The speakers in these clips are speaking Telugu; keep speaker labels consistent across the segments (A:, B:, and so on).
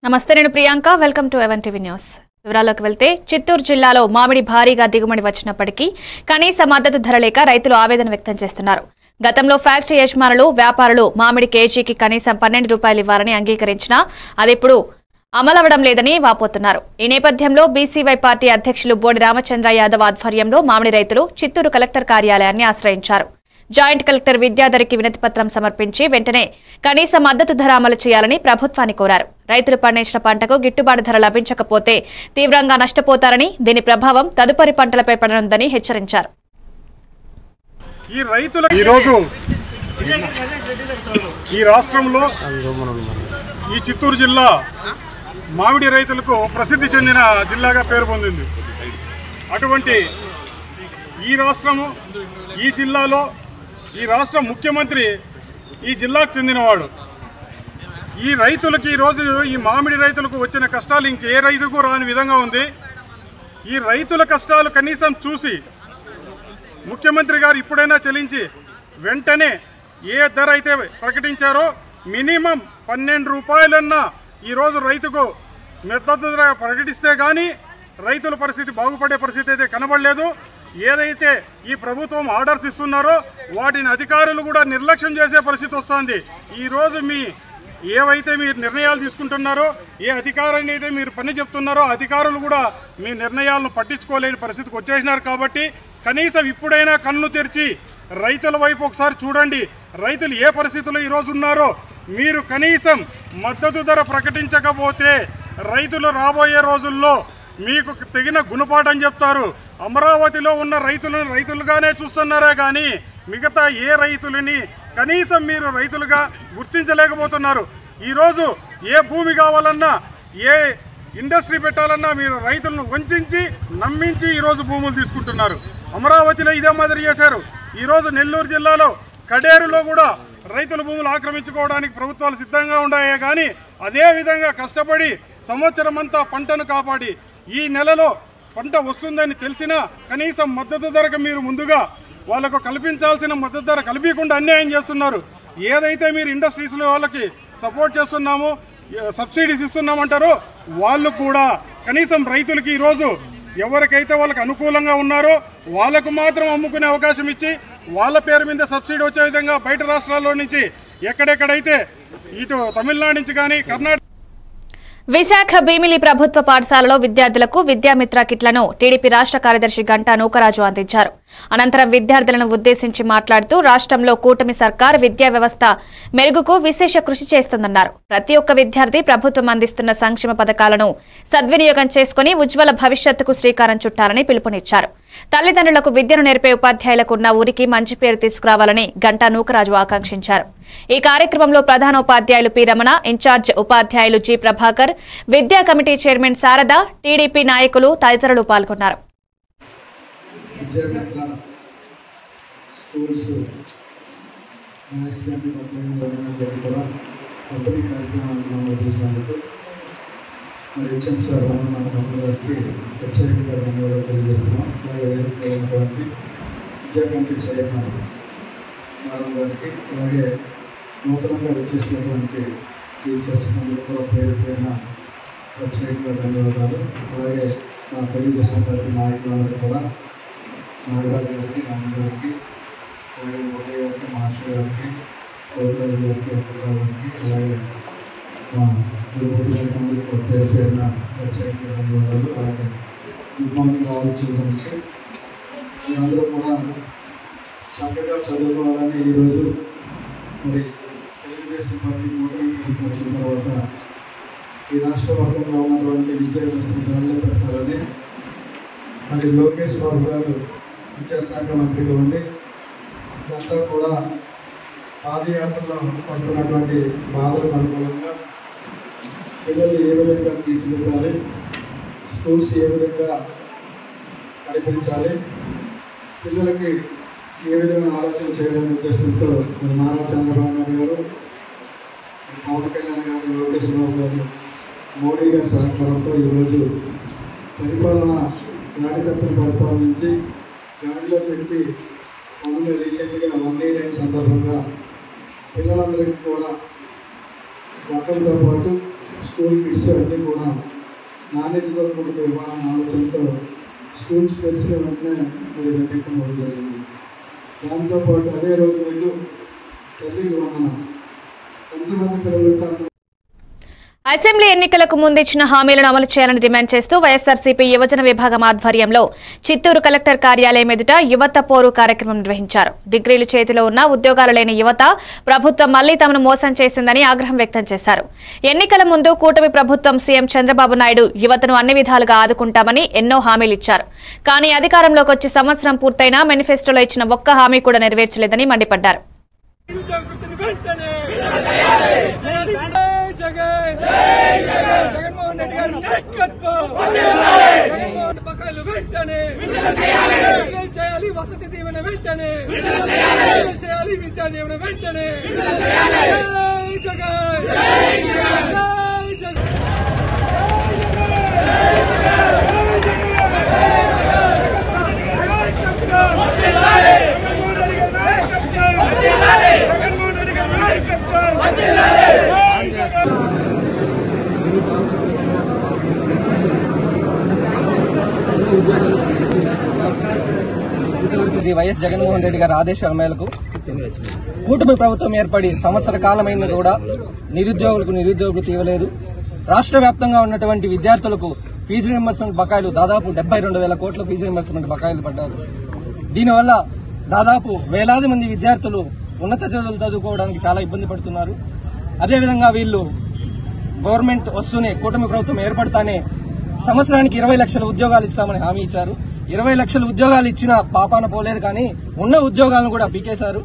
A: నమస్తే, నేను Priyanka. Welcome to even TV news. వివరాల్లోకి వెళ్తే చిత్తూరు జిల్లాలో మామిడి భారీగా దిగుబడి వచ్చినప్పటికీ కనీస మద్దతు ధర లేక రైతులు ఆవేదన వ్యక్తం చేస్తున్నారు. గతంలో ఫ్యాక్టరీ యజమానులు, వ్యాపారులు మామిడి కేజీకి కనీసం 12 రూపాయలు ఇవ్వాలని అంగీకరించినా అదిప్పుడు అమలవడం లేదని వాపోతున్నారు. ఈ నేపథ్యంలో బీసీవై పార్టీ అధ్యక్షులు బోడి రామచంద్ర యాదవ్ ఆధ్వర్యంలో మామిడి రైతులు చిత్తూరు కలెక్టర్ కార్యాలయాన్ని ఆశ్రయించారు. జాయింట్ కలెక్టర్ విద్యాధరికి వినతిపత్రం సమర్పించి వెంటనే కనీస మద్దతు ధర అమలు చేయాలని ప్రభుత్వాన్ని కోరారు. రైతులు పండించిన పంటకు గిట్టుబాటు ధర లభించకపోతే తీవ్రంగా నష్టపోతారని, దీని ప్రభావం తదుపరి పంటలపై పడనుందని హెచ్చరించారు.
B: ఈ రాష్ట్రంలో ఈ చిత్తూరు జిల్లా మామిడి రైతులకు ప్రసిద్ధి చెందిన జిల్లాగా పేరు పొందింది. అటువంటి ఈ రాష్ట్రము, ఈ జిల్లాలో ఈ రాష్ట్ర ముఖ్యమంత్రి ఈ జిల్లాకు చెందినవాడు. ఈ రైతులకి ఈరోజు ఈ మామిడి రైతులకు వచ్చిన కష్టాలు ఇంకే రైతుకు రాని విధంగా ఉంది. ఈ రైతుల కష్టాలు కనీసం చూసి ముఖ్యమంత్రి గారు ఇప్పుడైనా చెల్లించి వెంటనే ఏ ధర అయితే ప్రకటించారో మినిమం 12 రూపాయలన్నా ఈరోజు రైతుకు మద్దతు ధర ప్రకటిస్తే కానీ రైతుల పరిస్థితి బాగుపడే పరిస్థితి అయితే కనబడలేదు. ఏదైతే ఈ ప్రభుత్వం ఆర్డర్స్ ఇస్తున్నారో వాటిని అధికారులు కూడా నిర్లక్ష్యం చేసే పరిస్థితి వస్తుంది. ఈరోజు ఏవైతే మీరు నిర్ణయాలు తీసుకుంటున్నారో, ఏ అధికారాన్ని అయితే మీరు పని చెప్తున్నారో అధికారులు కూడా మీ నిర్ణయాలను పట్టించుకోలేని పరిస్థితికి వచ్చేసినారు. కాబట్టి కనీసం ఇప్పుడైనా కన్ను తెరిచి రైతుల వైపు ఒకసారి చూడండి. రైతులు ఏ పరిస్థితుల్లో ఈరోజు ఉన్నారో మీరు కనీసం మద్దతు ధర ప్రకటించకపోతే రైతులు రాబోయే రోజుల్లో మీకు తగిన గుణపాఠం చెప్తారు. అమరావతిలో ఉన్న రైతులను రైతులుగానే చూస్తున్నారే కానీ మిగతా ఏ రైతులని కనీసం మీరు రైతులుగా గుర్తించలేకపోతున్నారు. ఈరోజు ఏ భూమి కావాలన్నా, ఏ ఇండస్ట్రీ పెట్టాలన్నా మీరు రైతులను వంచి నమ్మించి ఈరోజు భూములు తీసుకుంటున్నారు. అమరావతిలో ఇదే మాదిరి చేశారు. ఈరోజు నెల్లూరు జిల్లాలో కడేరులో కూడా రైతుల భూములు ఆక్రమించుకోవడానికి ప్రభుత్వాలు సిద్ధంగా ఉన్నాయే కానీ అదేవిధంగా కష్టపడి సంవత్సరం అంతా పంటను కాపాడి ఈ నెలలో పంట వస్తుందని తెలిసినా కనీసం మద్దతు ధరకు మీరు ముందుగా వాళ్ళకు కల్పించాల్సిన మద్దతు ధర కల్పించకుండా అన్యాయం చేస్తున్నారు. ఏదైతే మీరు ఇండస్ట్రీస్లో వాళ్ళకి సపోర్ట్ చేస్తున్నామో, సబ్సిడీస్ ఇస్తున్నామంటారో వాళ్ళు కూడా కనీసం రైతులకి ఈరోజు ఎవరికైతే వాళ్ళకి అనుకూలంగా ఉన్నారో వాళ్ళకు మాత్రం అమ్ముకునే అవకాశం ఇచ్చి వాళ్ళ పేరు మీద సబ్సిడీ వచ్చే విధంగా బయట రాష్ట్రాల్లో నుంచి ఎక్కడెక్కడైతే ఇటు తమిళనాడు నుంచి కానీ కర్ణాటక.
A: విశాఖ భీమిలి ప్రభుత్వ పాఠశాలలో విద్యార్థులకు విద్యామిత్ర కిట్లను టీడీపీ రాష్ట్ర కార్యదర్శి గంటా నూకరాజు అందించారు. అనంతరం విద్యార్థులను ఉద్దేశించి మాట్లాడుతూ రాష్ట్రంలో కూటమి సర్కార్ విద్యా వ్యవస్థ మెరుగుకు విశేష కృషి చేస్తుందన్నారు. ప్రతి ఒక్క విద్యార్థి ప్రభుత్వం అందిస్తున్న సంక్షేమ పథకాలను సద్వినియోగం చేసుకుని ఉజ్వల భవిష్యత్తుకు శ్రీకారం చుట్టాలని పిలుపునిచ్చారు. తల్లిదండ్రులకు విద్యను నేర్పే ఉపాధ్యాయులకు ఉన్న ఊరికి మంచి పేరు తీసుకురావాలని గంటా నూకరాజు ఆకాంక్షించారు. ఈ కార్యక్రమంలో ప్రధాన ఉపాధ్యాయులు పి రమణ, ఇన్ఛార్జ్ ఉపాధ్యాయులు జి ప్రభాకర్, విద్యా కమిటీ చైర్మన్ శారద, టీడీపీ నాయకులు తదితరులు పాల్గొన్నారు.
C: అలాగే నూతనంగా వచ్చేసినటువంటి టీచర్స్ కూడా పేరు పైన ప్రత్యేకంగా ధన్యవాదాలు. అలాగే నా తెలుగుదేశం పార్టీ నాయకులకు కూడా నాగరాజు గారికి, రామ గారికి, అలాగే మురళి గారికి, మాస్టర్ గారికి, గౌతరాజు గారికి, అప్పలరావు గారికి, అలాగే మా గురుమూర్తి గారికి అందరికీ పేరు పేరున ప్రత్యేకంగా ధన్యవాదాలు. అలాగే గుడ్ మార్నింగ్ ఆల్ చిల్డ్రన్స్కి. అందరూ కూడా చక్కగా చదువుకోవాలని ఈరోజు మరి తెలుగుదేశం పార్టీ నూతనంగా వచ్చిన తర్వాత ఈ రాష్ట్ర వ్యాప్తంగా ఉన్నటువంటి విద్యా వ్యవస్థను పెట్టాలని మరి లోకేష్ బాబు గారు విద్యాశాఖ మంత్రిగా ఉండి ఇదంతా కూడా పాదయాత్రలో పడుతున్నటువంటి బాధలకు అనుకూలంగా పిల్లలు ఏ విధంగా తీర్చిదిద్దాలి, స్కూల్స్ ఏ విధంగా నడిపించాలి, పిల్లలకి ఏ విధమైన ఆలోచన చేయాలనే ఉద్దేశంతో నారా చంద్రబాబు నాయుడు గారు, పవన్ కళ్యాణ్ గారు, లోకేష్ బాబు గారు, మోడీ గారి సహకారంతో ఈరోజు పరిపాలన గాడితప్పిన పరిపాలన నుంచి గాడిలో పెట్టి మొన్న రీసెంట్గా 189 సందర్భంగా పిల్లలందరికీ కూడా బట్టలతో పాటు స్కూల్ కిట్స్ అన్నీ కూడా నాణ్యతతో కూడిన ఇవ్వాలనే ఆలోచనతో స్కూల్స్ తెలిసిన వెంటనే మరి పెట్టడం జరిగింది. దాంతోపాటు అదే రోజు వెళ్ళు తల్లికి వందనం, ఎంతమంది పిల్లలు ఉంటే
A: అసెంబ్లీ ఎన్నికలకు ముందు ఇచ్చిన హామీలను అమలు చేయాలని డిమాండ్ చేస్తూ వైఎస్ఆర్సీపీ యువజన విభాగం ఆధ్వర్యంలో చిత్తూరు కలెక్టర్ కార్యాలయం ఎదుట యువత పోరు కార్యక్రమం నిర్వహించారు. డిగ్రీలు చేతిలో ఉన్న ఉద్యోగాలు లేని యువత ప్రభుత్వం మళ్లీ తమను మోసం చేసిందని ఆగ్రహం వ్యక్తం చేశారు. ఎన్నికల ముందు కూటమి ప్రభుత్వం సీఎం చంద్రబాబు నాయుడు యువతను అన్ని విధాలుగా ఆదుకుంటామని ఎన్నో హామీలు ఇచ్చారు. కానీ అధికారంలోకి వచ్చి సంవత్సరం పూర్తయినా మేనిఫెస్టోలో ఇచ్చిన ఒక్క హామీ కూడా నెరవేర్చలేదని మండిపడ్డారు.
D: జగన్మోహన్ రెడ్డి గారి నాయకత్వం బకాయిలు వెంటనే చేయాలి, వసతి దీవెన వెంటనే చేయాలి, విద్యా దీవెన వెంటనే శ్రీ వైఎస్ జగన్మోహన్ రెడ్డి గారి ఆదేశాల మేరకు కూటమి ప్రభుత్వం ఏర్పడి సంవత్సర కాలమైన కూడా నిరుద్యోగులకు నిరుద్యోగ వృత్తి ఇవ్వలేదు. రాష్ట్ర వ్యాప్తంగా ఉన్నటువంటి విద్యార్థులకు ఫీజు రీయింబర్స్మెంట్ బకాయిలు దాదాపు 72,000 కోట్ల ఫీజు రీయింబర్స్మెంట్ బకాయిలు పడ్డారు. దీనివల్ల దాదాపు వేలాది మంది విద్యార్థులు ఉన్నత చదువులు చదువుకోవడానికి చాలా ఇబ్బంది పడుతున్నారు. అదేవిధంగా వీళ్లు గవర్నమెంట్ వస్తూనే కూటమి ప్రభుత్వం ఏర్పడతానే సంవత్సరానికి 20 లక్షల ఉద్యోగాలు ఇస్తామని హామీ ఇచ్చారు. 20 లక్షల ఉద్యోగాలు ఇచ్చిన పాపాన పోలేదు, కానీ ఉన్న ఉద్యోగాలను కూడా పీకేశారు.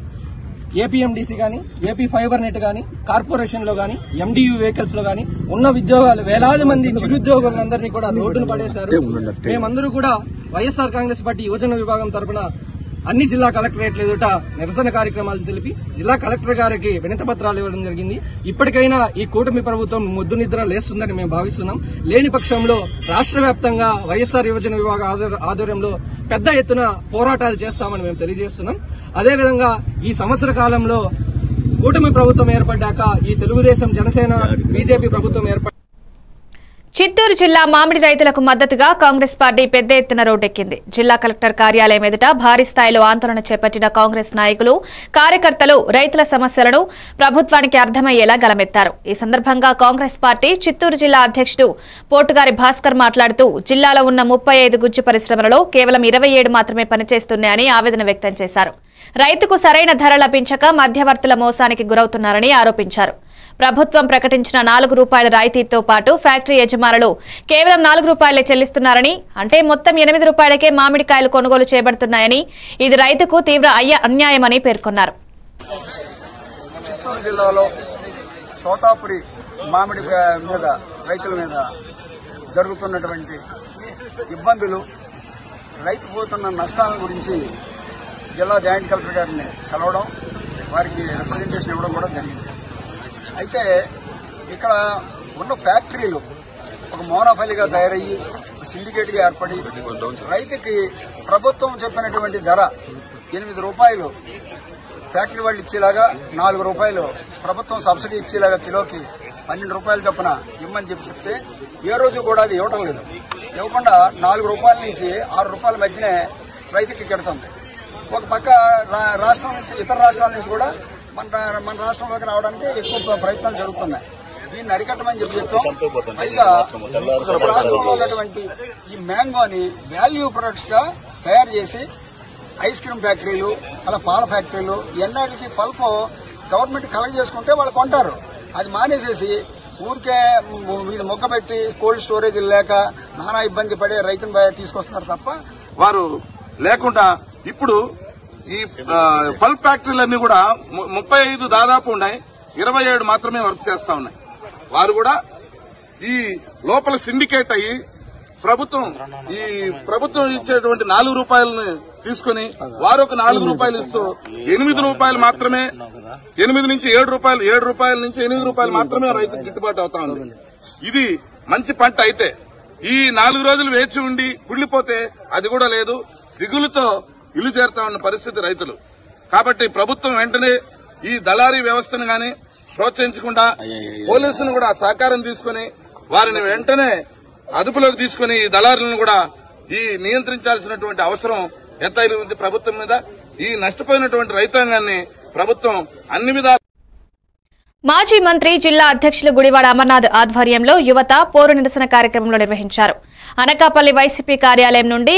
D: ఏపీఎండీసీ గానీ, ఏపీ ఫైబర్ నెట్ గానీ, కార్పొరేషన్ లో గానీ, ఎండియూ వెహికల్స్ లో గానీ ఉన్న ఉద్యోగాలు వేలాది మంది నిరుద్యోగులందరినీ కూడా రోడ్డును పడేశారు. మేమందరూ కూడా వైఎస్ఆర్ కాంగ్రెస్ పార్టీ యువజన విభాగం తరఫున అన్ని జిల్లా కలెక్టరేట్ల ఎదుట నిరసన కార్యక్రమాలు తెలిపి జిల్లా కలెక్టర్ గారికి వినతి పత్రాలు ఇవ్వడం జరిగింది. ఇప్పటికైనా ఈ కూటమి ప్రభుత్వం ముద్దు నిద్ర లేస్తుందని మేము భావిస్తున్నాం. లేని పక్షంలో రాష్ట్ర వ్యాప్తంగా వైఎస్ఆర్ యువజన విభాగ ఆధ్వర్యంలో పెద్ద ఎత్తున పోరాటాలు చేస్తామని మేము తెలియజేస్తున్నాం. అదేవిధంగా ఈ సంవత్సర కాలంలో కూటమి ప్రభుత్వం ఏర్పడ్డాక ఈ తెలుగుదేశం, జనసేన, బీజేపీ ప్రభుత్వం
A: చిత్తూరు జిల్లా మామిడి రైతులకు మద్దతుగా కాంగ్రెస్ పార్టీ పెద్ద ఎత్తున రోడ్డెక్కింది. జిల్లా కలెక్టర్ కార్యాలయం ఎదుట భారీ స్థాయిలో ఆందోళన చేపట్టిన కాంగ్రెస్ నాయకులు, కార్యకర్తలు రైతుల సమస్యలను ప్రభుత్వానికి అర్థమయ్యేలా గలమెత్తారు. ఈ సందర్భంగా కాంగ్రెస్ పార్టీ చిత్తూరు జిల్లా అధ్యక్షుడు పోటుగారి భాస్కర్ మాట్లాడుతూ జిల్లాలో ఉన్న 35 గుజ్జు పరిశ్రమలలో కేవలం 27 మాత్రమే పనిచేస్తున్నాయని ఆవేదన వ్యక్తం చేశారు. రైతుకు సరైన ధర లభించక మధ్యవర్తుల మోసానికి గురవుతున్నారని ఆరోపించారు. ప్రభుత్వం ప్రకటించిన ₹4 రాయితీతో పాటు ఫ్యాక్టరీ యజమానులు కేవలం ₹4 చెల్లిస్తున్నారని, అంటే మొత్తం ₹8కే మామిడికాయలు కొనుగోలు చేయబడుతున్నాయని, ఇది రైతుకు తీవ్ర అన్యాయమని పేర్కొన్నారు.
E: చిత్తూరు జిల్లాలో తోతాపురి మామిడి మీద రైతుల మీద జరుగుతున్నటువంటి ఇబ్బందులు, రైతు పోతున్న నష్టాల గురించి జిల్లా జాయింట్ కలెక్టర్ గారిని కలవడం, వారికి రిప్రజెంటేషన్ ఇవ్వడం కూడా జరిగింది. అయితే ఇక్కడ ఉన్న ఫ్యాక్టరీలు ఒక మోనోఫైల్గా తయారయ్యి సిండికేట్ గా ఏర్పడి రైతుకి ప్రభుత్వం చెప్పినటువంటి ధర ₹8 ఫ్యాక్టరీ వాళ్ళు ఇచ్చేలాగా, ₹4 ప్రభుత్వం సబ్సిడీ ఇచ్చేలాగా కిలోకి ₹12 చొప్పున ఇమ్మని చెప్తే ఏ రోజు కూడా అది ఇవ్వటం లేదు. ఇవ్వకుండా ₹4 నుంచి ₹6 మధ్యనే రైతుకి చెడుతుంది. ఒక పక్క రాష్ట్రం నుంచి, ఇతర రాష్ట్రాల నుంచి కూడా మన రాష్ట్రంలోకి రావడానికి ఎక్కువ ప్రయత్నాలు జరుగుతున్నాయి. దీన్ని అరికట్టమని చెప్తాం. పైగా రాష్ట్రంలో ఉన్నటువంటి ఈ మ్యాంగోని వాల్యూ ప్రొడక్ట్స్ గా తయారు చేసి ఐస్ క్రీమ్ ఫ్యాక్టరీలు, అలా పాల ఫ్యాక్టరీలు, ఎన్నాటికి పల్ప్ గవర్నమెంట్ కలెక్ట్ చేసుకుంటే వాళ్ళు కొంటారు. అది మానేసేసి ఊరికే ఇది మొగ్గబెట్టి కోల్డ్ స్టోరేజ్ లేక నానా ఇబ్బంది పడే రైతును తీసుకొస్తున్నారు తప్ప
F: వారు లేకుండా ఇప్పుడు ఈ పల్ప్ ఫ్యాక్టరీలన్నీ కూడా 35 దాదాపు ఉన్నాయి, 27 మాత్రమే వర్క్ చేస్తా ఉన్నాయి. వారు కూడా ఈ లోపల సిండికేట్ అయ్యి ప్రభుత్వం ఇచ్చేటువంటి ₹4 తీసుకుని వారు ఒక ₹4 ఇస్తూ ₹8 మాత్రమే, 8 నుంచి ₹7 నుంచి ₹8 మాత్రమే రైతుకు గిట్టుబాటు అవుతా ఉంది. ఇది మంచి పంట అయితే ఈ 4 రోజులు వేచి ఉండి కుళ్లిపోతే అది కూడా లేదు, దిగులుతో ఇల్లు చేరుతా ఉన్న పరిస్థితి రైతులు. కాబట్టి ప్రభుత్వం వెంటనే ఈ దళారీ వ్యవస్థను గాని, ప్రోత్సహించకుండా పోలీసులను కూడా సహకారం తీసుకుని వారిని వెంటనే అదుపులోకి తీసుకుని ఈ దళారులను కూడా ఈ నియంత్రించాల్సినటువంటి అవసరం ఎంతైనా ఉంది ప్రభుత్వం మీద. ఈ నష్టపోయినటువంటి రైతాంగాన్ని ప్రభుత్వం అన్ని విధాలు.
A: మాజీ మంత్రి జిల్లా అధ్యక్షులు గుడివాడ అమర్నాథ్ ఆధ్వర్యంలో యువత పోరు నిరసన కార్యక్రమంలో నిర్వహించారు. అనకాపల్లి వైసీపీ కార్యాలయం నుండి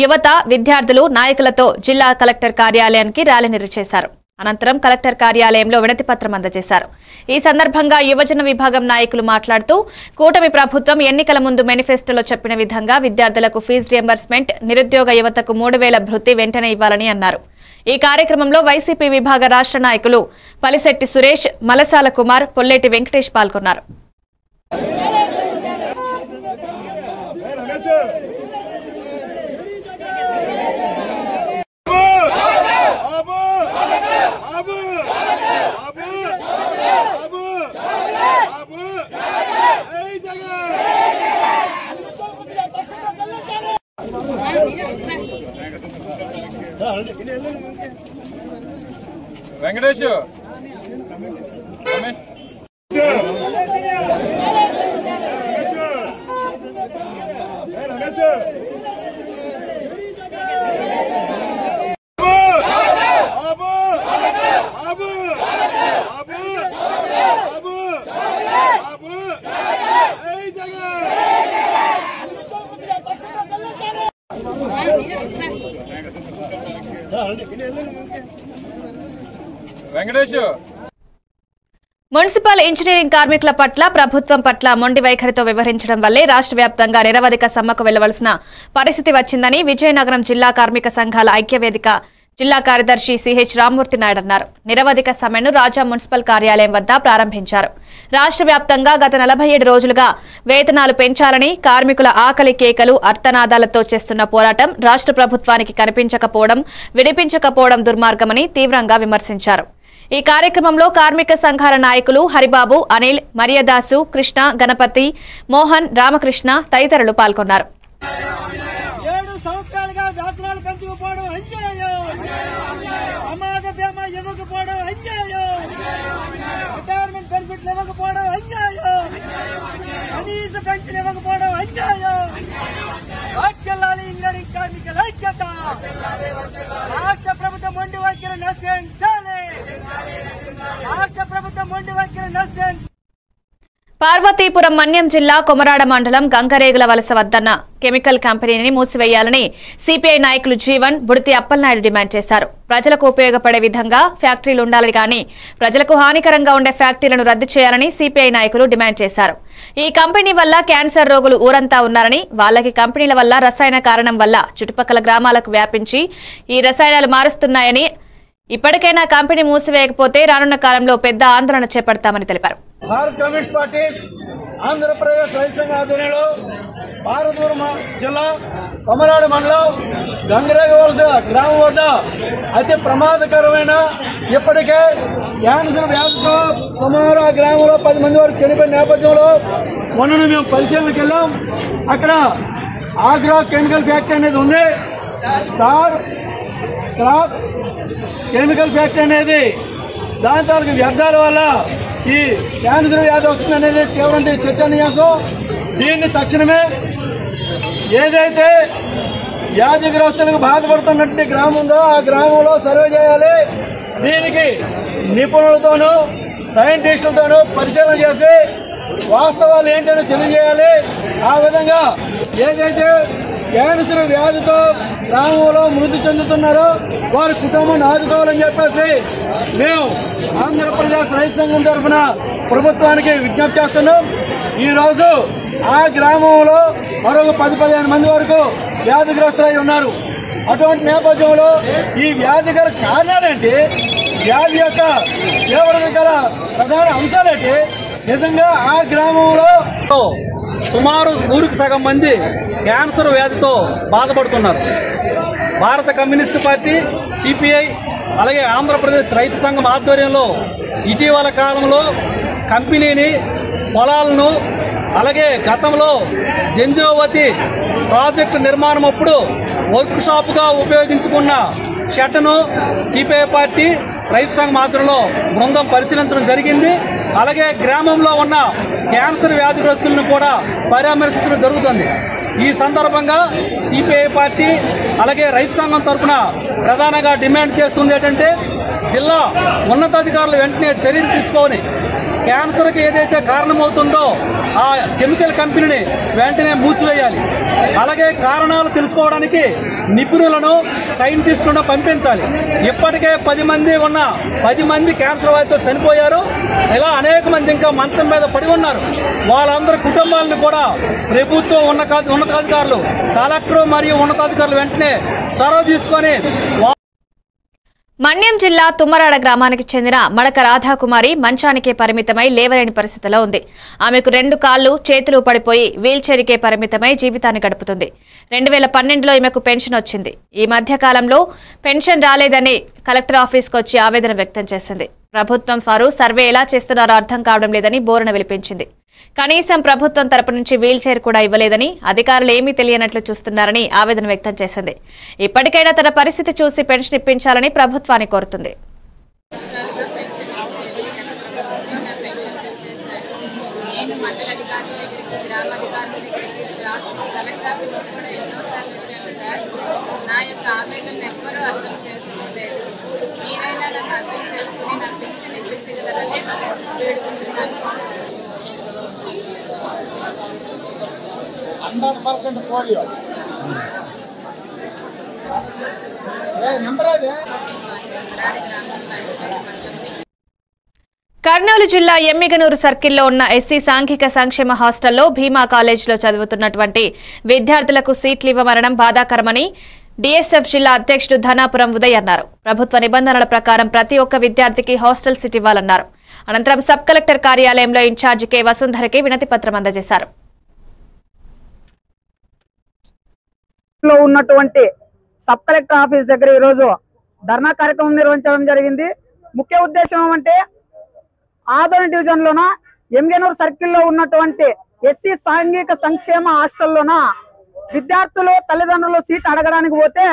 A: యువత విద్యార్థులు నాయకులతో జిల్లా కలెక్టర్ కార్యాలయానికి ర్యాలీ నిర్వహించారు. అనంతరం కలెక్టర్ కార్యాలయంలో వినతి పత్రం అందజేశారు. ఈ సందర్భంగా యువజన విభాగం నాయకులు మాట్లాడుతూ కూటమి ప్రభుత్వం ఎన్నికల ముందు మేనిఫెస్టోలో చెప్పిన విధంగా విద్యార్థులకు ఫీజు రియంబర్స్మెంట్, నిరుద్యోగ యువతకు 3000 భృతి వెంటనే ఇవ్వాలని అన్నారు. ఈ కార్యక్రమంలో వైసీపీ విభాగ రాష్ట్ర నాయకులు పలిశెట్టి సురేష్, మలసాల కుమార్, పొల్లేటి వెంకటేష్ పాల్గొన్నారు.
G: వెంకటేష్ వెంకటేష్
A: మున్సిపల్ ఇంజనీరింగ్ కార్మికుల పట్ల ప్రభుత్వం పట్ల మొండి వైఖరితో వ్యవహరించడం వల్లే రాష్ట్ర వ్యాప్తంగా నిరవధిక సమ్మెకు వెళ్లవలసిన పరిస్థితి వచ్చిందని విజయనగరం జిల్లా కార్మిక సంఘాల ఐక్యవేదిక జిల్లా కార్యదర్శి సిహెచ్ రామ్మూర్తి నాయుడు అన్నారు. నిరవధిక సమ్మెను రాజా మున్సిపల్ కార్యాలయం వద్ద ప్రారంభించారు. రాష్ట్ర వ్యాప్తంగా గత 47 రోజులుగా వేతనాలు పెంచాలని కార్మికుల ఆకలి కేకలు, అర్థనాదాలతో చేస్తున్న పోరాటం రాష్ట్ర ప్రభుత్వానికి కనిపించకపోవడం, వినిపించకపోవడం దుర్మార్గమని తీవ్రంగా విమర్శించారు. ఈ కార్యక్రమంలో కార్మిక సంఘాల నాయకులు హరిబాబు, అనిల్, మరియదాసు, కృష్ణ, గణపతి, మోహన్, రామకృష్ణ తదితరులు పాల్గొన్నారు.
H: 7 సంవత్సరాలుగా వేతనాలు పెంచకపోవడం అన్యాయం, ప్రమాద బీమా ఇవ్వకపోవడం అన్యాయం, రిటైర్మెంట్ బెనిఫిట్లు ఇవ్వకపోవడం అన్యాయం, కనీస పెన్షన్ ఇవ్వకపోవడం అన్యాయం. వాక్యాలి ఇంజనీరింగ్ కార్మికుల ఐక్యత. రాష్ట్ర ప్రభుత్వం మొండి వైఖరి నశించాలి. రాష్ట్ర ప్రభుత్వం మొండి వైఖరి నశించాలి.
A: పార్వతీపురం మన్యం జిల్లా కొమరాడ మండలం గంగరేగుల వలస వద్దన్న కెమికల్ కంపెనీని మూసివేయాలని సిపిఐ నాయకులు జీవన్, బుడితి అప్పలనాయుడు డిమాండ్ చేశారు. ప్రజలకు ఉపయోగపడే విధంగా ఫ్యాక్టరీలు ఉండాలని కానీ ప్రజలకు హానికరంగా ఉండే ఫ్యాక్టరీలను రద్దు చేయాలని సిపిఐ నాయకులు డిమాండ్ చేశారు. ఈ కంపెనీ వల్ల క్యాన్సర్ రోగులు ఊరంతా ఉన్నారని, వాళ్ళకి కంపెనీల వల్ల రసాయన కారణం వల్ల చుట్టుపక్కల గ్రామాలకు వ్యాపించి ఈ రసాయనాలు మారుస్తున్నాయని, ఇప్పటికైనా కంపెనీ మూసివేయకపోతే రానున్న కాలంలో పెద్ద ఆందోళన చేపడతామని తెలిపారు.
E: భారత కమ్యూనిస్ట్ పార్టీ ఆంధ్రప్రదేశ్ రైతు సంఘ ఆధ్వర్యంలో పార్వతీపురం జిల్లా కొమరాడ మండలం గంగరేగవలస గ్రామం వద్ద అతి ప్రమాదకరమైన ఇప్పటికే క్యాన్సర్ వ్యాధితో సుమారు ఆ గ్రామంలో 10 మంది వరకు చనిపోయిన నేపథ్యంలో మొన్న మేము పరిశీలనకి వెళ్ళాం. అక్కడ ఆగ్రో కెమికల్ ఫ్యాక్టరీ అనేది ఉంది. స్టార్ క్రాప్ కెమికల్ ఫ్యాక్టరీ అనేది దాని తాలూకు వ్యర్థాల వల్ల ఈ క్యాన్సర్ వ్యాధి వస్తుంది అనేది తీవ్రంగా చర్చనీయాంశం. దీన్ని తక్షణమే ఏదైతే వ్యాధిగ్రస్తులకు బాధపడుతున్నటువంటి గ్రామం ఉందో ఆ గ్రామంలో సర్వే చేయాలి. దీనికి నిపుణులతోనూ సైంటిస్టులతోనూ పరిశీలన చేసి వాస్తవాలు ఏంటని తెలియజేయాలి. ఆ విధంగా ఏదైతే క్యాన్సర్ వ్యాధితో గ్రామంలో మృతి చెందుతున్నారో వారి కుటుంబాన్ని ఆదుకోవాలని చెప్పేసి మేము ఆంధ్రప్రదేశ్ రైతు సంఘం తరఫున ప్రభుత్వానికి విజ్ఞప్తి చేస్తున్నాం. ఈరోజు ఆ గ్రామంలో మరొక 10-15 మంది వరకు వ్యాధిగ్రస్తులై ఉన్నారు. అటువంటి నేపథ్యంలో ఈ వ్యాధి గల కారణాలేంటి, వ్యాధి యొక్క తీవ్రత గల ప్రధాన అంశాలేంటి, నిజంగా ఆ గ్రామంలో
D: సుమారు 100కు సగం మంది క్యాన్సర్ వ్యాధితో బాధపడుతున్నారు. భారత కమ్యూనిస్టు పార్టీ, సిపిఐ, అలాగే ఆంధ్రప్రదేశ్ రైతు సంఘం ఆధ్వర్యంలో ఇటీవల కాలంలో కంపెనీని, పొలాలను, అలాగే గతంలో జంజావతి ప్రాజెక్టు నిర్మాణం అప్పుడు వర్క్ షాప్గా ఉపయోగించుకున్న షెడ్ను సిపిఐ పార్టీ రైతు సంఘం ఆధ్వర్యంలో బృందం పరిశీలించడం జరిగింది. అలాగే గ్రామంలో ఉన్న క్యాన్సర్ వ్యాధిగ్రస్తులను కూడా పరామర్శించడం జరుగుతుంది. ఈ సందర్భంగా సిపిఐ పార్టీ అలాగే రైతు సంఘం తరఫున ప్రధానంగా డిమాండ్ చేస్తుంది ఏంటంటే జిల్లా ఉన్నతాధికారులు వెంటనే చర్యలు తీసుకొని క్యాన్సర్కి ఏదైతే కారణమవుతుందో ఆ కెమికల్ కంపెనీని వెంటనే మూసివేయాలి. అలాగే కారణాలు తెలుసుకోవడానికి నిపుణులను సైంటిస్టులను పంపించాలి. ఇప్పటికే 10 మంది క్యాన్సర్ వ్యాధితో చనిపోయారు. ఇలా అనేక మంది ఇంకా మంచం మీద పడి ఉన్నారు. వాళ్ళందరి కుటుంబాలను కూడా ప్రభుత్వ ఉన్నతాధికారులు కలెక్టర్ మరియు ఉన్నతాధికారులు వెంటనే చొరవ తీసుకొని
A: మన్యం జిల్లా తుమ్మరాడ గ్రామానికి చెందిన మడక రాధాకుమారి మంచానికే పరిమితమై లేవలేని పరిస్థితిలో ఉంది. ఆమెకు 2 కాళ్లు చేతులు పడిపోయి వీల్చైర్కే పరిమితమై జీవితాన్ని గడుపుతుంది. 2012లో ఈమెకు పెన్షన్ వచ్చింది. ఈ మధ్య కాలంలో పెన్షన్ రాలేదని కలెక్టర్ ఆఫీస్కు వచ్చి ఆవేదన వ్యక్తం చేసింది. ప్రభుత్వం వారు సర్వే ఎలా చేస్తున్నారో అర్థం కావడం లేదని బోరున విలిపించింది. కనీసం ప్రభుత్వం తరపు నుంచి వీల్చైర్ కూడా ఇవ్వలేదని అధికారులు ఏమీ తెలియనట్లు చూస్తున్నారని ఆవేదన వ్యక్తం చేసింది. ఇప్పటికైనా తన పరిస్థితి చూసి పెన్షన్ ఇప్పించాలని ప్రభుత్వాన్ని కోరుతుంది.
G: మీరైనా నన్ను అర్థం చేసుకుని నాకు పెన్షన్ ఇప్పించగలరని వేడుకుంటున్నాను.
H: 100% పోలియో
A: కర్నూలు జిల్లా ఎమ్మిగనూరు సర్కిల్లో ఉన్న ఎస్సీ సాంఘిక సంక్షేమ హాస్టల్లో భీమా కాలేజీలో చదువుతున్నటువంటి విద్యార్థులకు సీట్లు ఇవ్వమనడం బాధాకరమని డిఎస్ఎఫ్ జిల్లా అధ్యక్షుడు ధనాపురం ఉదయ్ అన్నారు. ప్రభుత్వ నిబంధనల ప్రకారం ప్రతి ఒక్క విద్యార్థికి హాస్టల్ సీట్ ఇవ్వాలన్నారు. అనంతరం సబ్ కలెక్టర్ కార్యాలయంలో ఇన్ఛార్జి కె వసుంధరకి వినతి పత్రం అందజేశారు.
I: ఉన్నటువంటి సబ్ కలెక్టర్ ఆఫీస్ దగ్గర ఈరోజు ధర్నా కార్యక్రమం నిర్వహించడం జరిగింది. ముఖ్య ఉద్దేశం ఏమంటే ఆదోని డివిజన్ లోన ఎమ్మిగనూరు సర్కిల్లో ఉన్నటువంటి ఎస్సీ సాంఘిక సంక్షేమ హాస్టల్లోన విద్యార్థులు తల్లిదండ్రులు సీట్ అడగడానికి పోతే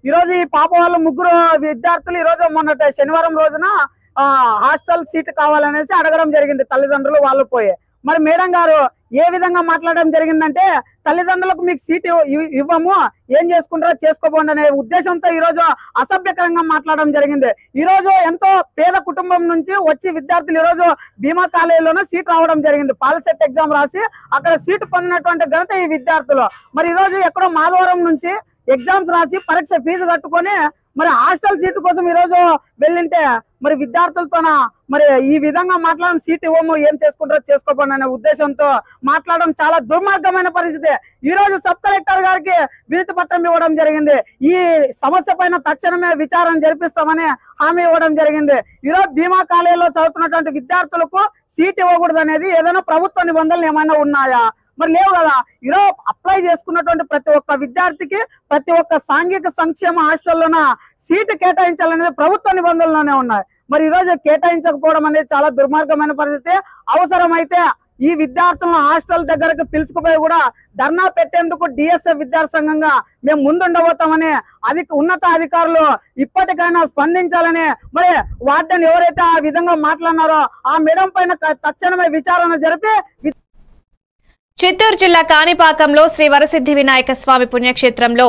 I: ఈరోజు ఈ పాప వాళ్ళు 3 విద్యార్థులు ఈరోజు మొన్న శనివారం రోజున హాస్టల్ సీట్ కావాలనేసి అడగడం జరిగింది. తల్లిదండ్రులు వాళ్ళు పోయి మరి మేడం గారు ఏ విధంగా మాట్లాడడం జరిగిందంటే తల్లిదండ్రులకు మీకు సీట్ ఇవ్వము, ఏం చేసుకుంటారో చేసుకోబోండి అనే ఉద్దేశంతో ఈరోజు అసభ్యకరంగా మాట్లాడడం జరిగింది. ఈరోజు ఎంతో పేద కుటుంబం నుంచి వచ్చి విద్యార్థులు ఈరోజు భీమా కాలేజీలోనే సీట్ రావడం జరిగింది. పాలిసెట్ ఎగ్జామ్ రాసి అక్కడ సీటు పొందినటువంటి ఘనత ఈ విద్యార్థులు. మరి ఈరోజు ఎక్కడో మాధవరం నుంచి ఎగ్జామ్స్ రాసి పరీక్ష ఫీజు కట్టుకొని మరి హాస్టల్ సీటు కోసం ఈరోజు వెళ్ళింటే మరి విద్యార్థులతోన మరి ఈ విధంగా మాట్లాడడం సీట్ ఇవ్వము, ఏం చేసుకుంటారో చేసుకోపోండి అనే ఉద్దేశంతో మాట్లాడడం చాలా దుర్మార్గమైన పరిస్థితి. ఈ రోజు సబ్ కలెక్టర్ గారికి వినతి పత్రం ఇవ్వడం జరిగింది. ఈ సమస్య పైన తక్షణమే విచారణ జరిపిస్తామని హామీ ఇవ్వడం జరిగింది. ఈరోజు భీమా కాలేజీలో చదువుతున్నటువంటి విద్యార్థులకు సీట్ ఇవ్వకూడదు అనేది ఏదైనా ప్రభుత్వ నిబంధనలు ఏమైనా ఉన్నాయా? మరి లేవు కదా. ఈరోజు అప్లై చేసుకున్నటువంటి ప్రతి ఒక్క విద్యార్థికి ప్రతి ఒక్క సాంఘిక సంక్షేమ హాస్టల్లోన సీటు కేటాయించాలనేది ప్రభుత్వ నిబంధనలోనే ఉన్నాయి. మరి ఈరోజు కేటాయించకపోవడం అనేది చాలా దుర్మార్గమైన పరిస్థితి. అవసరమైతే ఈ విద్యార్థులను హాస్టల్ దగ్గరకు పిలుచుకుపోయి కూడా ధర్నా పెట్టేందుకు డిఎస్ఎఫ్ విద్యార్థి సంఘంగా మేము ముందుండబోతామని ఉన్నత అధికారులు ఇప్పటికైనా స్పందించాలని మరి వార్డెన్ ఎవరైతే ఆ విధంగా మాట్లాడినారో ఆ మేడం పైన తక్షణమే విచారణ జరిపి
A: చిత్తూరు జిల్లా కాణిపాకంలో శ్రీ వరసిద్ధి వినాయక స్వామి పుణ్యక్షేత్రంలో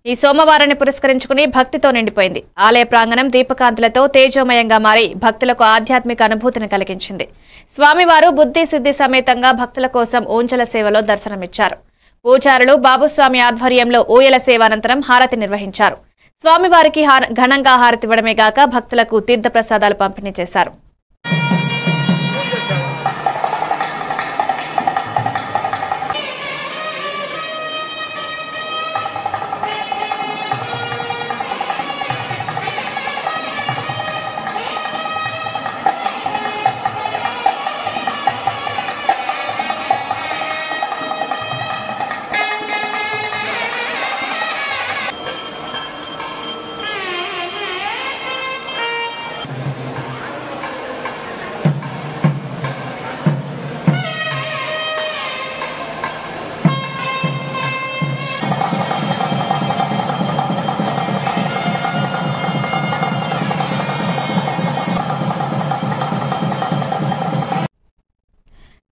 A: ఈ సోమవారాన్ని పురస్కరించుకుని భక్తితో నిండిపోయింది. ఆలయ ప్రాంగణం దీపకాంతులతో తేజోమయంగా మారి భక్తులకు ఆధ్యాత్మిక అనుభూతిని కలిగించింది. స్వామివారు బుద్ధి సిద్ధి సమేతంగా భక్తుల కోసం ఊంజల సేవలో దర్శనమిచ్చారు. పూజారులు బాబుస్వామి ఆధ్వర్యంలో ఊయల సేవ అనంతరం హారతి నిర్వహించారు. స్వామివారికి ఘనంగా హారతివ్వడమే గాక భక్తులకు తీర్థ ప్రసాదాలు పంపిణీ చేశారు.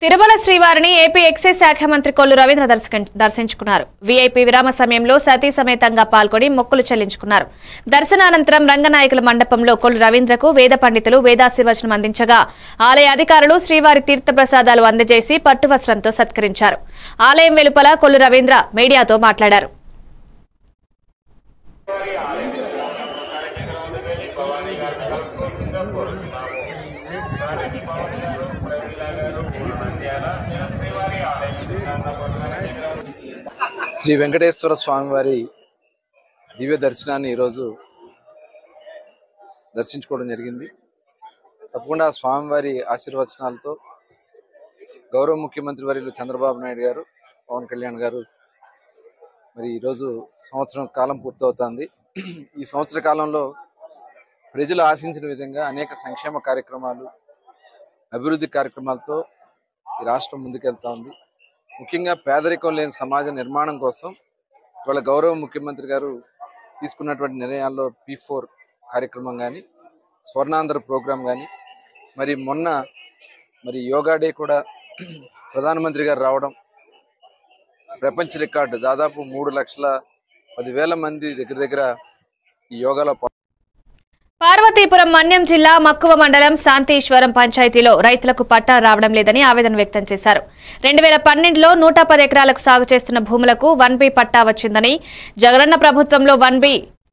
A: తిరుమల శ్రీవారిని ఏపీ ఎక్సైజ్ శాఖ మంత్రి కొల్లు రవీంద్ర దర్శించుకున్నారు. వీఐపీ విరామ సమయంలో సతీ సమేతంగా పాల్గొని మొక్కులు చెల్లించుకున్నారు. దర్శనానంతరం రంగనాయకుల మండపంలో కొల్లు రవీంద్రకు వేద పండితులు వేదాశీర్వచనం అందించగా ఆలయ అధికారులు శ్రీవారి తీర్థప్రసాదాలు అందజేసి పట్టువస్త్రంతో సత్కరించారు. ఆలయం వెలుపల కొల్లు రవీంద్ర మీడియాతో మాట్లాడారు.
J: శ్రీ వెంకటేశ్వర స్వామివారి దివ్య దర్శనాన్ని ఈరోజు దర్శించుకోవడం జరిగింది. తప్పకుండా స్వామివారి ఆశీర్వచనాలతో గౌరవ ముఖ్యమంత్రి వర్యులు చంద్రబాబు నాయుడు గారు, పవన్ కళ్యాణ్ గారు మరి ఈరోజు సంవత్సరం కాలం పూర్తవుతుంది. ఈ సంవత్సర కాలంలో ప్రజలు ఆశించిన విధంగా అనేక సంక్షేమ కార్యక్రమాలు, అభివృద్ధి కార్యక్రమాలతో ఈ రాష్ట్రం ముందుకెళ్తా ఉంది. ముఖ్యంగా పేదరికం లేని సమాజ నిర్మాణం కోసం ఇవాళ గౌరవ ముఖ్యమంత్రి గారు తీసుకున్నటువంటి నిర్ణయాల్లో P4 కార్యక్రమం కానీ, స్వర్ణాంధ్ర ప్రోగ్రాం కానీ, మరి మొన్న యోగా డే కూడా ప్రధానమంత్రి గారు రావడం, ప్రపంచ రికార్డు దాదాపు 3,10,000 మంది దగ్గర ఈ యోగాలో
A: పార్వతీపురం మన్యం జిల్లా మక్కువ మండలం శాంతీశ్వరం పంచాయతీలో రైతులకు పట్టా రావడం లేదని ఆవేదన వ్యక్తం చేశారు. 2012లో 110 ఎకరాలకు సాగు చేస్తున్న భూములకు 1B పట్టా వచ్చిందని, జగనన్న ప్రభుత్వంలో 1B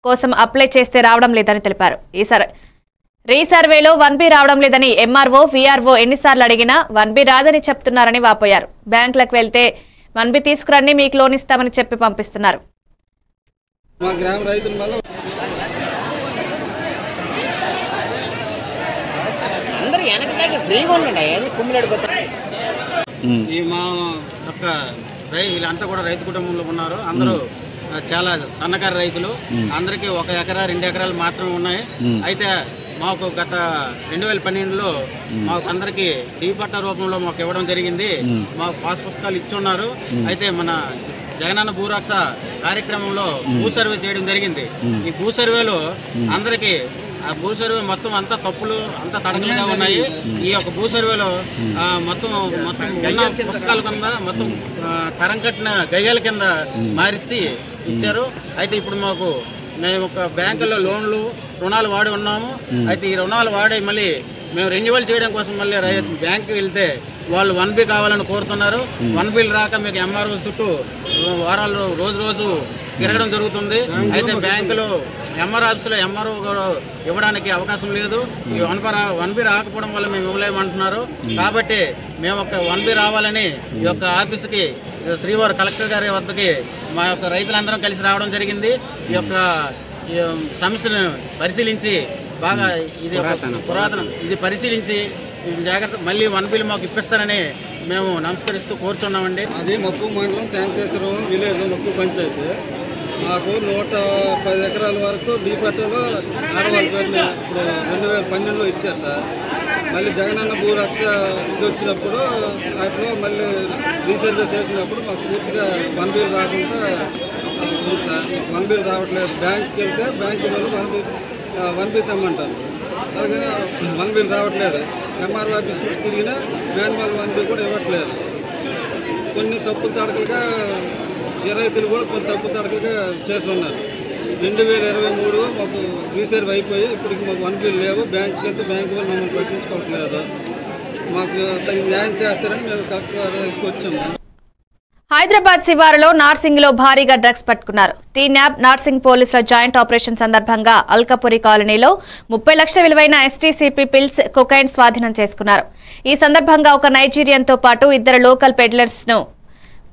A: కోసం అప్లై చేస్తే రావడం లేదని తెలిపారు. రీసర్వేలో 1B రావడం లేదని MRO, VRO ఎన్నిసార్లు అడిగినా 1B రాదని చెప్తున్నారని వాపోయారు. బ్యాంకులకు వెళ్తే 1B తీసుకురండి, మీకు లోన్ ఇస్తామని చెప్పి పంపిస్తున్నారు.
K: వీళ్ళంతా కూడా రైతు కుటుంబంలో ఉన్నారు. అందరూ చాలా సన్నకారు రైతులు. అందరికీ 1 ఎకరా 2 ఎకరాలు మాత్రమే ఉన్నాయి. అయితే మాకు గత 2012లో మాకు అందరికి డీ పట్టా రూపంలో మాకు ఇవ్వడం జరిగింది. మాకు పాస్ పుస్తకాలు ఇచ్చున్నారు. అయితే మన జగనన్న భూరక్ష కార్యక్రమంలో భూ సర్వే చేయడం జరిగింది. ఈ భూ సర్వేలో అందరికీ ఆ భూ సర్వే మొత్తం అంతా తప్పులు, అంతా తడకలుగా ఉన్నాయి. ఈ యొక్క భూ సర్వేలో మొత్తం ఉన్న పుస్తకాల కింద మొత్తం తరం కట్టిన గయ్యాల కింద మారిసి ఇచ్చారు. అయితే ఇప్పుడు మేము ఒక బ్యాంకుల్లో రుణాలు వాడి ఉన్నాము. అయితే ఈ రుణాలు వాడి మళ్ళీ మేము రెన్యువల్ చేయడం కోసం మళ్ళీ బ్యాంకుకి వెళ్తే వాళ్ళు 1B కావాలని కోరుతున్నారు. 1B రాక మీకు MRO చుట్టూ వారాలు రోజు తిరగడం జరుగుతుంది. అయితే బ్యాంకులో MR ఆఫీసులో MRO ఇవ్వడానికి అవకాశం లేదు. ఈ 1B రాకపోవడం వల్ల మేము ఇవ్వలేమంటున్నారు. కాబట్టి మేము ఒక 1B రావాలని ఈ యొక్క ఆఫీసుకి శ్రీవారి కలెక్టర్ గారి వద్దకి మా యొక్క రైతులందరం కలిసి రావడం జరిగింది. ఈ యొక్క సమస్యను పరిశీలించి బాగా ఇది పరిశీలించి జాగ్రత్త మళ్ళీ 1B మాకు ఇప్పిస్తారని మేము నమస్కరిస్తూ కోరుచున్నామండి.
L: అది మక్కువ మండలం శాంతేశ్వరం విలేజ్ మక్కువ పంచాయతీ. మాకు 110 ఎకరాల వరకు దీపట్టలో ఆడవాళ్ళ పేరున ఇప్పుడు 2012లో ఇచ్చారు సార్. మళ్ళీ జగనన్న భూరక్ష ఇది వచ్చినప్పుడు వాటిలో మళ్ళీ రీసర్వే చేసినప్పుడు మాకు పూర్తిగా 1B రాకుండా ఉంది సార్. 1B రావట్లేదు. బ్యాంక్కి వెళ్తే బ్యాంకు వాళ్ళు 1B తెమ్మంటారు. అలాగే 1B రావట్లేదు. MRO ఆఫీస్ తిరిగినా మాన్యువల్ 1B కూడా ఇవ్వట్లేదు. కొన్ని తప్పులు తడకలుగా రైతులు కూడా కొన్ని తప్పులు తడకలుగా చేసి ఉన్నారు. 2023 మాకు రీసర్వ్ అయిపోయి ఇప్పటికి మాకు 1B లేవు. బ్యాంకుకి వెళ్తే బ్యాంకు వాళ్ళు మమ్మల్ని పట్టించుకోవట్లేదు. మాకు తగిన న్యాయం చేస్తారని మేము కలెక్టర్ వచ్చాము.
A: హైదరాబాద్ శివారులో నార్సింగ్ లో భారీగా డ్రగ్స్ పట్టుకున్నారు. టీనాబ్ నార్సింగ్ పోలీసుల జాయింట్ ఆపరేషన్ సందర్భంగా అల్కపురి కాలనీలో 30 లక్షల విలువైన STCP పిల్స్, కొకైన్ స్వాధీనం చేసుకున్నారు. ఈ సందర్భంగా ఒక నైజీరియన్ తో పాటు 2 లోకల్ పెడ్లర్స్ ను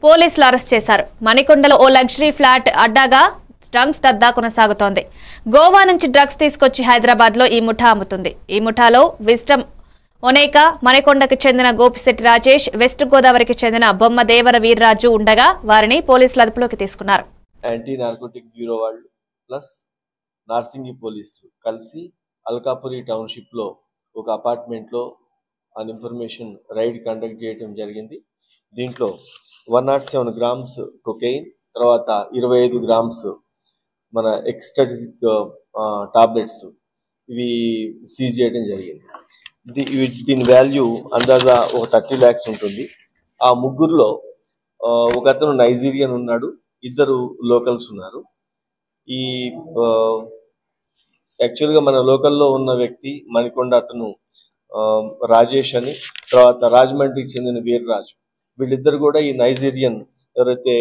A: పోలీసులు అరెస్ట్ చేశారు. మణికొండలో ఓ లగ్జరీ ఫ్లాట్ అడ్డాగా డ్రగ్స్ దద్దా కొనసాగుతోంది. గోవా నుంచి డ్రగ్స్ తీసుకొచ్చి హైదరాబాద్ లో ఈ ముఠా అమ్ముతుంది. ఈ ముఠాలో విస్టమ్ ఒనేక, మణికొండకు చెందిన గోపిశెట్టి రాజేష్, వెస్ట్ గోదావరికి చెందిన బొమ్మ దేవర వీర్రాజు ఉండగా వారిని పోలీసులు అదుపులోకి తీసుకున్నారు.
M: యాంటీ నార్కోటిక్ బ్యూరో వాళ్ళు ప్లస్ నార్సింగి పోలీసులు కలిసి అల్కాపురి టౌన్షిప్ లో ఒక అపార్ట్మెంట్ లో ఆన్ ఇన్ఫర్మేషన్ రైడ్ కండక్ట్ చేయడం జరిగింది. దీంట్లో 107 గ్రామ్స్ కొకైన్, తర్వాత 25 గ్రామ్స్ మన ఎక్స్టటిక్ టాబ్లెట్స్ ఇవి సీజ్ చేయడం జరిగింది. దీని వాల్యూ అందాజా ఒక 30 lakhs ఉంటుంది. ఆ ముగ్గురులో ఒక అతను నైజీరియన్ ఉన్నాడు, 2 లోకల్స్ ఉన్నారు. ఈ యాక్చువల్గా మన లోకల్లో ఉన్న వ్యక్తి మణికొండ అతను రాజేష్ అని, తర్వాత రాజమండ్రికి చెందిన వీర్రాజు. వీళ్ళిద్దరు కూడా ఈ నైజీరియన్ ఎవరైతే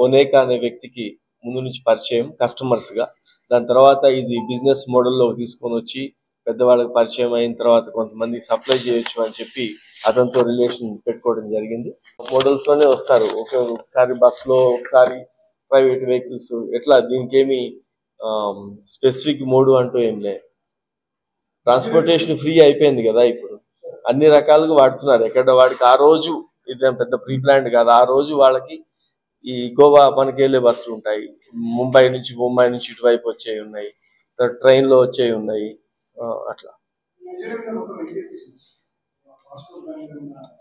M: ఒనేకా అనే వ్యక్తికి ముందు నుంచి పరిచయం కస్టమర్స్ గా, దాని తర్వాత ఇది బిజినెస్ మోడల్లో తీసుకొని వచ్చి పెద్దవాళ్ళకి పరిచయం అయిన తర్వాత కొంతమంది సప్లై చేయొచ్చు అని చెప్పి అతనితో రిలేషన్ పెట్టుకోవడం జరిగింది. మోడల్స్ లోనే వస్తారు, ఒకసారి బస్ లో, ఒకసారి ప్రైవేట్ వెహికల్స్, ఎట్లా దీనికి ఏమి స్పెసిఫిక్ మోడ్ అంటూ ఏం లేదు. ట్రాన్స్పోర్టేషన్ ఫ్రీ అయిపోయింది కదా, ఇప్పుడు అన్ని రకాలుగా వాడుతున్నారు. ఎక్కడ వాడికి ఆ రోజు ఇదేం పెద్ద ప్రీ ప్లాన్డ్ కాదు, ఆ రోజు వాళ్ళకి ఈ గోవా మనకి వెళ్ళే బస్సులు ఉంటాయి, ముంబై నుంచి ఇటువైపు వచ్చేవి ఉన్నాయి, ట్రైన్ లో వచ్చేవి ఉన్నాయి. అట్లా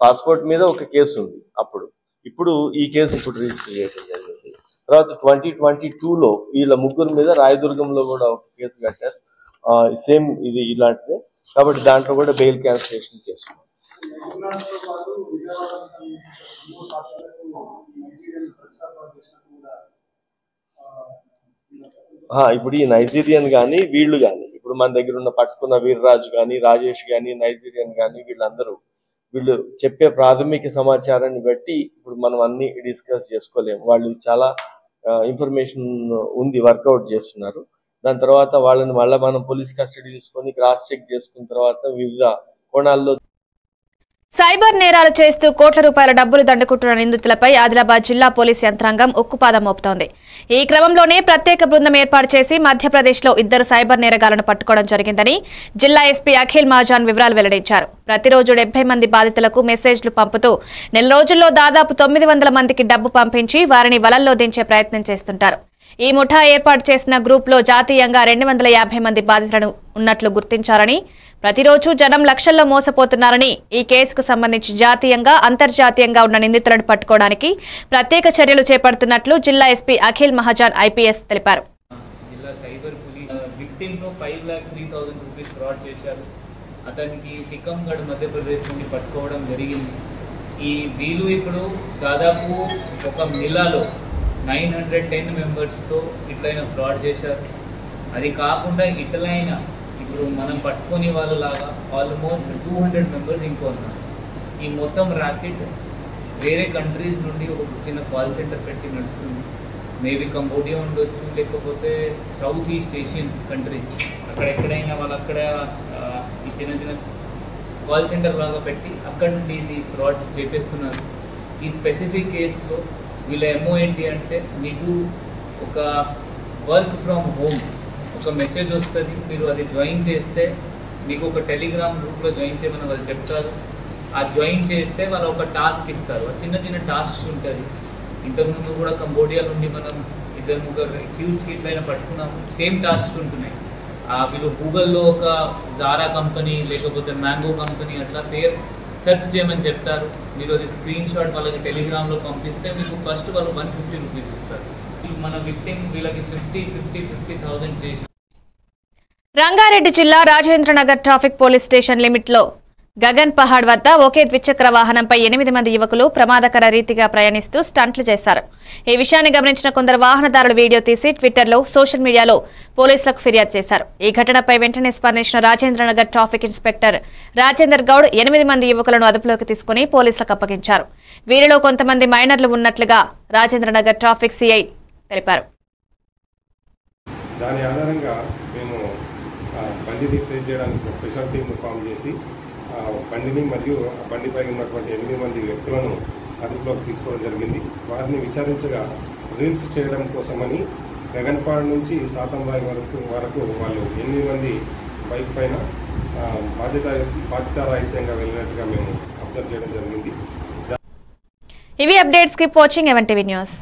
M: పాస్పోర్ట్ మీద ఒక కేసు ఉంది అప్పుడు, ఇప్పుడు ఈ కేసు ఇప్పుడు రిజిస్టర్ చేయడం జరిగింది. తర్వాత 2022లో వీళ్ళ ముగ్గురు మీద రాయదుర్గంలో కూడా ఒక కేసు కట్టారు, సేమ్ ఇది ఇలాంటిదే. కాబట్టి దాంట్లో కూడా బెయిల్ క్యాన్సిలేషన్ చేస్తున్నాం. ఇప్పుడు ఈ నైజీరియన్ కానీ వీళ్ళు కానీ, ఇప్పుడు మన దగ్గర ఉన్న పట్టుకున్న వీర్రాజు కానీ, రాజేష్ కానీ, నైజీరియన్ కానీ, వీళ్ళు చెప్పే ప్రాథమిక సమాచారాన్ని బట్టి ఇప్పుడు మనం అన్ని డిస్కస్ చేసుకోలేము. వాళ్ళు చాలా ఇన్ఫర్మేషన్ ఉంది, వర్కౌట్ చేస్తున్నారు. దాని తర్వాత వాళ్ళని మళ్ళీ మనం పోలీస్ కస్టడీ తీసుకొని క్రాస్ చెక్ చేసుకున్న తర్వాత వివిధ కోణాల్లో
A: సైబర్ నేరాలు చేస్తూ కోట్ల రూపాయల డబ్బులు దండుకుంటున్న నిందితులపై ఆదిలాబాద్ జిల్లా పోలీసు యంత్రాంగం ఉక్కుపాదం మోపుతోంది. ఈ క్రమంలోనే ప్రత్యేక బృందం ఏర్పాటు చేసి మధ్యప్రదేశ్లో 2 సైబర్ నేరగాళ్లను పట్టుకోవడం జరిగిందని జిల్లా ఎస్పీ అఖిల్ మహాజన్ వివరాలు వెల్లడించారు. ప్రతిరోజు 70 మంది బాధితులకు మెసేజ్లు పంపుతూ నెల రోజుల్లో దాదాపు 900 మందికి డబ్బు పంపించి వారిని వలల్లో దించే ప్రయత్నం చేస్తుంటారు. ఈ ముఠా ఏర్పాటు చేసిన గ్రూప్లో జాతీయంగా 250 మంది బాధితులను ఉన్నట్లు గుర్తించారని, ప్రతిరోజు జనం లక్షల్లో మోసపోతున్నారని, ఈ కేసుకు సంబంధించి జాతీయంగా అంతర్జాతీయంగా ఉన్న నిందితులను పట్టుకోవడానికి ప్రత్యేక చర్యలు చేపడుతున్నట్లు జిల్లా ఎస్పీ అఖిల్ మహాజన్ ఐపీఎస్ తెలిపారు.
N: జిల్లా సైబర్ పోలీస్ విక్టిమ్ తో 5,03,000 రూపీస్ ఫ్రాడ్ చేశారు. అతనికి టికంగఢ్ మధ్యప్రదేశ్ నుండి పట్టుకోవడం జరిగింది. ఈ వీళ్ళు ఇప్పుడు దాదాపు ఒక నెలలో 910 మెంబర్స్తో ఇట్లయినా ఫ్రాడ్ చేశారు. అది కాకుండా ఇట్లయినా ఇప్పుడు మనం పట్టుకునే వాళ్ళలాగా ఆల్మోస్ట్ 200 మెంబర్స్ ఇంకో ఉన్నారు. ఈ మొత్తం ర్యాకెట్ వేరే కంట్రీస్ నుండి ఒక చిన్న కాల్ సెంటర్ పెట్టి నడుస్తుంది. మేబీ కంబోడియా ఉండొచ్చు, లేకపోతే సౌత్ ఈస్ట్ ఏషియన్ కంట్రీస్, అక్కడ ఎక్కడైనా వాళ్ళు అక్కడ ఈ చిన్న కాల్ సెంటర్ లాగా పెట్టి అక్కడ నుండి ఇది ఫ్రాడ్స్ చేపిస్తున్నారు. ఈ స్పెసిఫిక్ కేసులో వీళ్ళ ఎంఓ ఏంటి అంటే, మీకు ఒక వర్క్ ఫ్రమ్ హోమ్ ఒక మెసేజ్ వస్తుంది, మీరు అది జాయిన్ చేస్తే మీకు ఒక టెలిగ్రామ్ గ్రూప్లో జాయిన్ చేయమని వాళ్ళు చెప్తారు. ఆ జాయిన్ చేస్తే వాళ్ళు ఒక టాస్క్ ఇస్తారు, చిన్న టాస్క్స్ ఉంటుంది. ఇంతకుముందు కూడా కంబోడియా నుండి మనం 2-3 అక్యూజ్డ్ ఇట్లయినా పట్టుకున్నాము, సేమ్ టాస్క్స్ ఉంటున్నాయి. వీళ్ళు గూగుల్లో ఒక జారా కంపెనీ లేకపోతే మ్యాంగో కంపెనీ అట్లా పేరు సెర్చ్ చేయమని చెప్తారు. మీరు అది స్క్రీన్ షాట్ వాళ్ళకి టెలిగ్రామ్లో పంపిస్తే మీకు ఫస్ట్ వాళ్ళు 150 రూపీస్ ఇస్తారు. మన విక్టిమ్ వీళ్ళకి 50,000 చేసి.
A: రంగారెడ్డి జిల్లా రాజేంద్రనగర్ ట్రాఫిక్ పోలీస్ స్టేషన్ లిమిట్లో గగన్ పహాడ్ వద్ద ఒకే ద్విచక్ర వాహనంపై 8 మంది యువకులు ప్రమాదకర రీతిగా ప్రయాణిస్తూ స్టంట్లు చేశారు. ఈ విషయాన్ని గమనించిన కొందరు వాహనదారులు వీడియో తీసి ట్విట్టర్లో, సోషల్ మీడియాలో పోలీసులకు ఫిర్యాదు చేశారు. ఈ ఘటనపై వెంటనే స్పందించిన రాజేంద్రనగర్ ట్రాఫిక్ ఇన్స్పెక్టర్ రాజేందర్ గౌడ్ 8 మంది యువకులను అదుపులోకి తీసుకుని పోలీసులకు అప్పగించారు. వీరిలో కొంతమంది మైనర్లు ఉన్నట్లుగా రాజేంద్రనగర్ ట్రాఫిక్ సిఐ తెలిపారు.
O: దాని ఆధారంగా మేము బండిని ట్రేస్ చేయడానికి స్పెషల్ టీమ్ ఫామ్ చేసి బండిని మరియు బండిపై ఉన్నటువంటి 8 మంది వ్యక్తులను అదుపులోకి తీసుకోవడం జరిగింది. వారిని విచారించగా రీల్స్ చేయడం కోసమని గగన్పాడ్ నుంచి సాతంరాయ్ వరకు వాళ్ళు 8 మంది బైక్ పైన బాధ్యతారాహిత్యంగా వెళ్ళినట్టుగా మేము అబ్జర్వ్ చేయడం జరిగింది.
A: ఇవి updates. Keep watching even TV news.